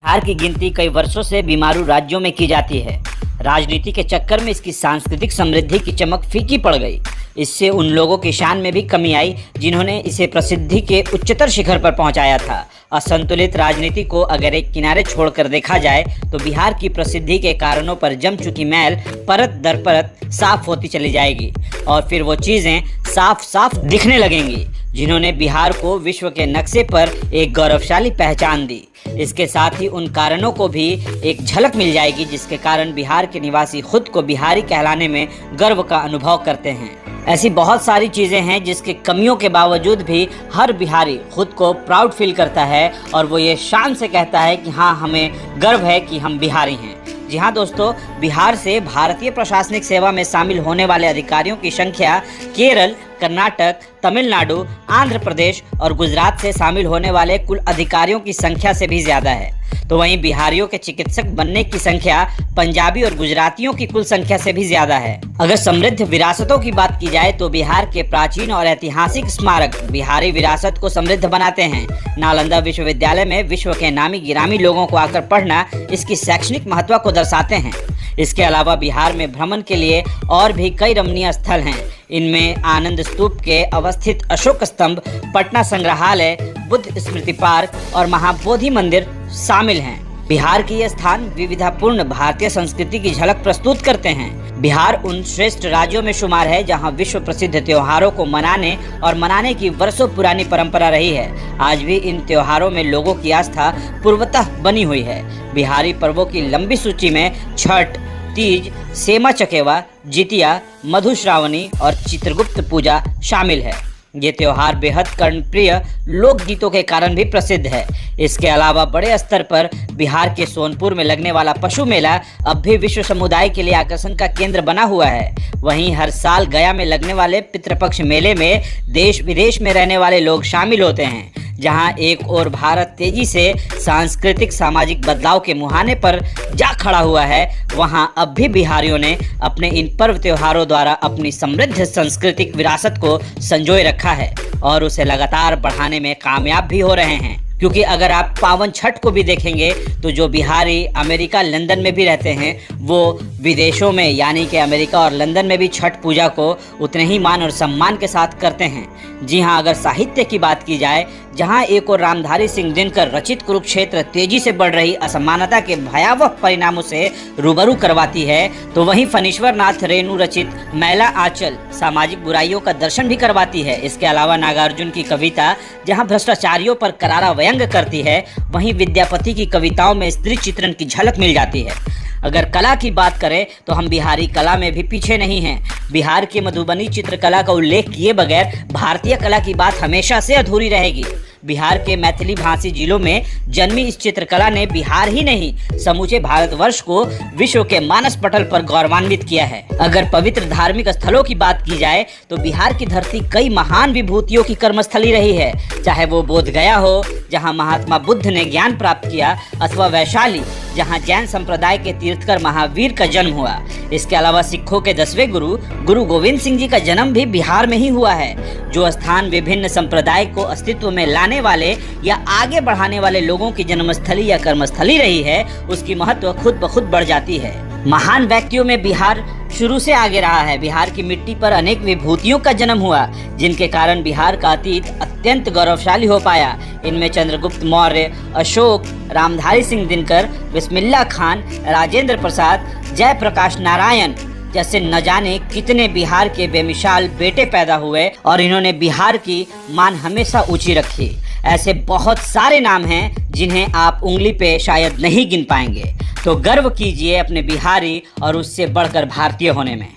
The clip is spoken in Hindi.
बिहार की गिनती कई वर्षों से बीमारू राज्यों में की जाती है। राजनीति के चक्कर में इसकी सांस्कृतिक समृद्धि की चमक फीकी पड़ गई। इससे उन लोगों की शान में भी कमी आई जिन्होंने इसे प्रसिद्धि के उच्चतर शिखर पर पहुंचाया था। असंतुलित राजनीति को अगर एक किनारे छोड़कर देखा जाए तो बिहार की प्रसिद्धि के कारणों पर जम चुकी मैल परत दर परत साफ होती चली जाएगी और फिर वो चीज़ें साफ साफ दिखने लगेंगी जिन्होंने बिहार को विश्व के नक्शे पर एक गौरवशाली पहचान दी। इसके साथ ही उन कारणों को भी एक झलक मिल जाएगी जिसके कारण बिहार के निवासी खुद को बिहारी कहलाने में गर्व का अनुभव करते हैं। ऐसी बहुत सारी चीज़ें हैं जिसकी कमियों के बावजूद भी हर बिहारी खुद को प्राउड फील करता है और वो ये शान से कहता है कि हाँ, हमें गर्व है कि हम बिहारी हैं। जी हाँ दोस्तों, बिहार से भारतीय प्रशासनिक सेवा में शामिल होने वाले अधिकारियों की संख्या केरल, कर्नाटक, तमिलनाडु, आंध्र प्रदेश और गुजरात से शामिल होने वाले कुल अधिकारियों की संख्या से भी ज़्यादा है। तो वहीं बिहारियों के चिकित्सक बनने की संख्या पंजाबी और गुजरातियों की कुल संख्या से भी ज़्यादा है। अगर समृद्ध विरासतों की बात की जाए तो बिहार के प्राचीन और ऐतिहासिक स्मारक बिहारी विरासत को समृद्ध बनाते हैं। नालंदा विश्वविद्यालय में विश्व के नामी गिरामी लोगों को आकर पढ़ना इसकी शैक्षणिक महत्व को दर्शाते हैं। इसके अलावा बिहार में भ्रमण के लिए और भी कई रमणीय स्थल हैं। इनमें आनंद स्तूप के अवस्थित अशोक स्तंभ, पटना संग्रहालय, बुद्ध स्मृति पार्क और महाबोधि मंदिर शामिल हैं। बिहार के ये स्थान विविधतापूर्ण भारतीय संस्कृति की झलक प्रस्तुत करते हैं। बिहार उन श्रेष्ठ राज्यों में शुमार है जहां विश्व प्रसिद्ध त्योहारों को मनाने की वर्षों पुरानी परंपरा रही है। आज भी इन त्योहारों में लोगों की आस्था पूर्वतः बनी हुई है। बिहारी पर्वों की लंबी सूची में छठ, तीज, सेमा चकेवा, जितिया, मधुश्रावणी और चित्रगुप्त पूजा शामिल है। ये त्योहार बेहद कर्णप्रिय लोकगीतों के कारण भी प्रसिद्ध है। इसके अलावा बड़े स्तर पर बिहार के सोनपुर में लगने वाला पशु मेला अब भी विश्व समुदाय के लिए आकर्षण का केंद्र बना हुआ है। वहीं हर साल गया में लगने वाले पितृपक्ष मेले में देश विदेश में रहने वाले लोग शामिल होते हैं। जहां एक और भारत तेजी से सांस्कृतिक सामाजिक बदलाव के मुहाने पर जा खड़ा हुआ है, वहां अब भी बिहारियों ने अपने इन पर्व त्योहारों द्वारा अपनी समृद्ध सांस्कृतिक विरासत को संजोए रखा है और उसे लगातार बढ़ाने में कामयाब भी हो रहे हैं। क्योंकि अगर आप पावन छठ को भी देखेंगे तो जो बिहारी अमेरिका, लंदन में भी रहते हैं, वो विदेशों में यानी कि अमेरिका और लंदन में भी छठ पूजा को उतने ही मान और सम्मान के साथ करते हैं। जी हाँ, अगर साहित्य की बात की जाए, जहाँ एक और रामधारी सिंह दिनकर रचित कुरुक्षेत्र तेजी से बढ़ रही असमानता के भयावह परिणामों से रूबरू करवाती है, तो वहीं फणीश्वर नाथ रेणु रचित मैला आंचल सामाजिक बुराइयों का दर्शन भी करवाती है। इसके अलावा नागार्जुन की कविता जहाँ भ्रष्टाचारियों पर करारा व्यंग करती है, वहीं विद्यापति की कविताओं में स्त्री चित्रण की झलक मिल जाती है। अगर कला की बात करें तो हम बिहारी कला में भी पीछे नहीं हैं। बिहार की मधुबनी चित्रकला का उल्लेख किए बगैर भारतीय कला की बात हमेशा से अधूरी रहेगी। बिहार के मैथिली भाषी जिलों में जन्मी इस चित्रकला ने बिहार ही नहीं समूचे भारतवर्ष को विश्व के मानस पटल पर गौरवान्वित किया है। अगर पवित्र धार्मिक स्थलों की बात की जाए तो बिहार की धरती कई महान विभूतियों की कर्मस्थली रही है, चाहे वो बोध गया हो जहां महात्मा बुद्ध ने ज्ञान प्राप्त किया, अथवा वैशाली जहां जैन संप्रदाय के तीर्थकर महावीर का जन्म हुआ। इसके अलावा सिखों के 10वें गुरु गोविंद सिंह जी का जन्म भी बिहार में ही हुआ है। जो स्थान विभिन्न संप्रदाय को अस्तित्व में लाने वाले या आगे बढ़ाने वाले लोगों की जन्मस्थली या कर्मस्थली रही है, उसकी महत्व खुद ब खुद बढ़ जाती है। महान व्यक्तियों में बिहार शुरू से आगे रहा है। बिहार की मिट्टी पर अनेक विभूतियों का जन्म हुआ जिनके कारण बिहार का अतीत अत्यंत गौरवशाली हो पाया। इनमें चंद्रगुप्त मौर्य, अशोक, रामधारी सिंह दिनकर, बिस्मिल्लाह खान, राजेंद्र प्रसाद, जयप्रकाश नारायण जैसे न जाने कितने बिहार के बेमिसाल बेटे पैदा हुए और इन्होंने बिहार की मान हमेशा ऊंची रखी। ऐसे बहुत सारे नाम हैं जिन्हें आप उंगली पे शायद नहीं गिन पाएंगे। तो गर्व कीजिए अपने बिहारी और उससे बढ़कर भारतीय होने में।